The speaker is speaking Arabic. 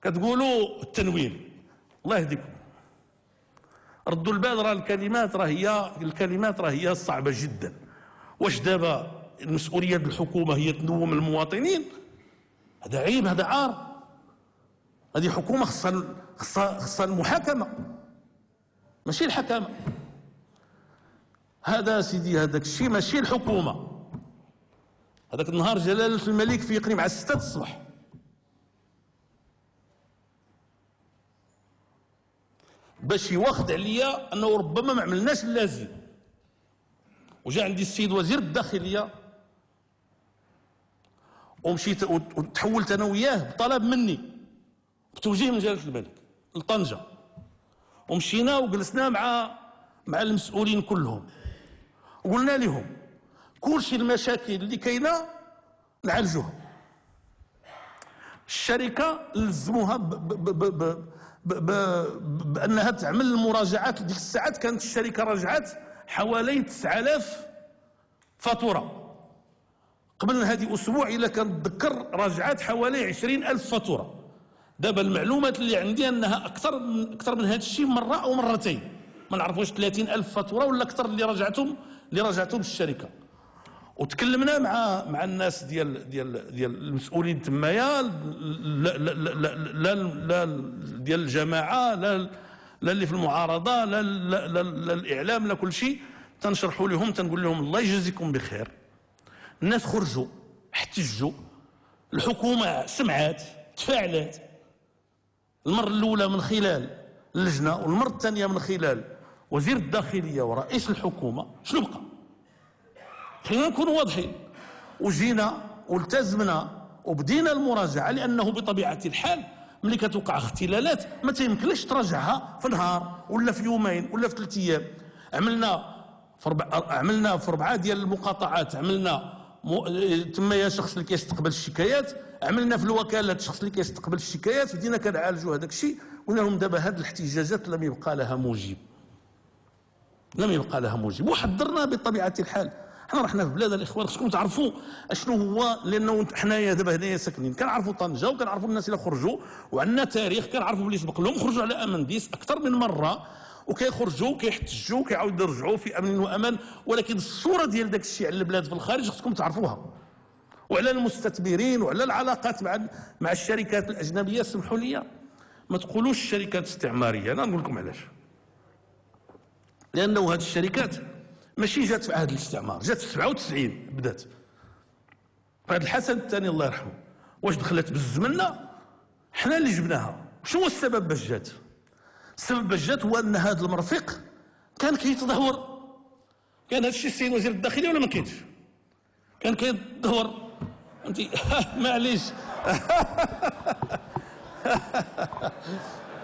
كتقولوا التنوير، الله يهديكم. ردوا البال، راه الكلمات راه هي صعبه جدا. واش دابا المسؤوليه ديال الحكومه هي تنوم المواطنين؟ هذا عيب، هذا عار. هذه حكومه خصها المحاكمه ماشي الحكامه. هذا سيدي هذاك الشيء ماشي الحكومه. هذاك النهار جلاله الملك فيقني مع 6 الصباح. باش يواخد عليا انه ربما ما عملناش اللازم. وجا عندي السيد وزير الداخليه ومشيت وتحولت انا وياه بطلب مني بتوجيه من جلاله الملك لطنجه، ومشينا وجلسنا مع المسؤولين كلهم وقلنا لهم كلشي المشاكل اللي كاينه نعالجوها. الشركه لزموها بانها تعمل المراجعات. ديك الساعات كانت الشركه راجعات حوالي 9000 فاتوره. قبل هذه اسبوع الا كنتذكر راجعات حوالي 20000 فاتوره. دابا المعلومات اللي عندي انها اكثر من هذا الشيء مره او مرتين. ما نعرف واش 30000 فاتوره ولا اكثر اللي رجعتهم الشركه. وتكلمنا مع الناس ديال المسؤولين تمايا، لا ديال الجماعه، لا اللي في المعارضه، لا الاعلام، لا كل شيء. تنشرحوا لهم، تنقول لهم الله يجازيكم بخير. الناس خرجوا احتجوا، الحكومه سمعات تفاعلات. المره الاولى من خلال اللجنه، والمره الثانيه من خلال وزير الداخليه ورئيس الحكومه. شنو بقى؟ خلينا نكونوا واضحين. وجينا والتزمنا وبدينا المراجعه، لانه بطبيعه الحال ملي كتوقع اختلالات ما تيمكنلكش تراجعها في نهار ولا في يومين ولا في 3 ايام. عملنا في 4 ديال المقاطعات، عملنا تمايا شخص اللي كيستقبل الشكايات، عملنا في الوكالات شخص اللي كيستقبل الشكايات، بدينا كنعالجوا هذاك الشيء. قلنا لهم دابا هذه الاحتجاجات لم يبقى لها موجب، وحذرنا بطبيعه الحال. حنا رحنا في بلاد الاخوان، خصكم تعرفوا اشنو هو، لانه حنايا دابا هنايا ساكنين كنعرفوا طنجه وكنعرفوا الناس اللي خرجوا، وعندنا تاريخ كنعرفوا بلي سبق لهم خرجوا على امنديس اكثر من مره، وكيخرجوا كيحتجوا كيعاودوا يرجعوا في امن وامان. ولكن الصوره ديال داك الشيء على البلاد في الخارج خصكم تعرفوها، وعلى المستثمرين وعلى العلاقات مع الشركات الاجنبيه. سمحوا لي ما تقولوش شركات استعماريه، انا نقول لكم علاش. لانه هذه الشركات ماشي جات في عهد الاستعمار، جات في 97 بدات. فهاد الحسن الثاني الله يرحمه واش دخلت بالزمنه؟ حنا اللي جبناها. شنو هو السبب باش جات؟ السبب باش جات هو ان هذا المرفق كان كيتدهور. كان هذا الشيء السيد وزير الداخليه ولا ما كاينش؟ كان كيتدهور. انت معليش